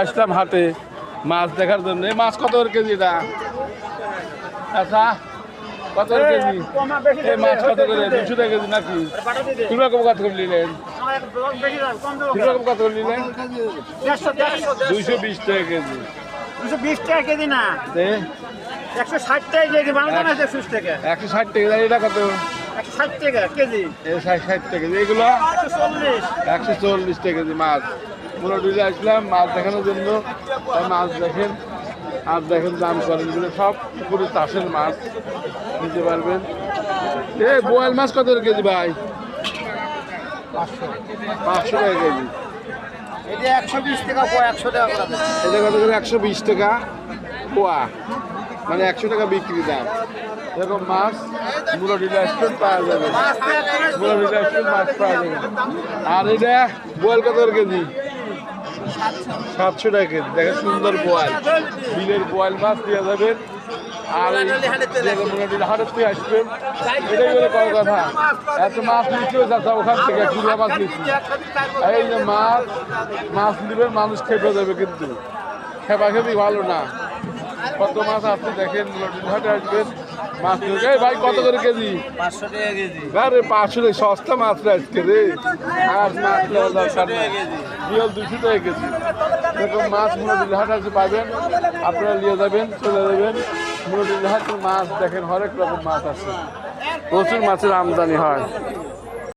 আসলাম হাটে মাছ দেখার জন্য। এই মাছ কত করে কেজি এটা? আচ্ছা কত করে কেজি? এই মাছ কত করে? 200 টাকা কেজি নাকি? তুমি রকম কত করে নিলেন? তুমি রকম কত করে নিলেন? 220 টাকা কেজি। 220 টাকা কেজি না, 160 টাকা কেজি। ভালো না 160 টাকা। 160 টাকা। এটা কত? 160 টাকা কেজি। এই 60 টাকা কেজি। এগুলো 140। 140 টাকা কেজি মাছ। পুরো ডিলে আসলাম মাছ দেখানোর জন্য। মাছ দেখেন আর দেখেন দাম করেন এগুলো সব পুরো চাষের মাছ নিতে পারবেন। এই বোয়াল মাছ কত করে কেজি ভাই? 500 টাকা কেজি। এটা 120 টাকা পোয়া, 100 টাকা করে। এটা কত করে? 120 টাকা পোয়া, মানে 100 টাকা বিক্রি দাম। এরকম মাছ পুরো ডিলে আসবেন পাওয়া যাবে। পুরো ডিলে আসবেন মাছ পাওয়া যাবে। আর এটা বোয়াল কত করে কেজি? 700 টাকা কেজি। দেখেন সুন্দর বোয়াল, বিলের বোয়াল মাছ দিয়ে যাবেন। আর হাটের থেকে আসবেন, এটাই বলে কোনো কথা। এত মাছ নিচ্ছেও যাচ্ছে ওখান থেকে কুড়িয়া মাছ নিচ্ছি। এই যে মাছ নেবেন, মানুষ খেপে যাবে, কিন্তু খেপাখেপি ভালো না। কত মাছ আছে দেখেন, হাটে আসবেন মাছ নেবেন। এই ভাই কত করে কেজি? 500 টাকা কেজি। আরে 500 টাকা সস্তা মাছ আজকে রে। আর মাছ নেওয়া দরকার নেই। বিয়ল 200 টাকা কেজি। এরকম মাছ মুরগির হাট আছে পাবেন, আপনারা নিয়ে যাবেন, চলে যাবেন। মুরগির হাটের মাছ দেখেন, হরেক রকম মাছ আছে, প্রচুর মাছের আমদানি হয়।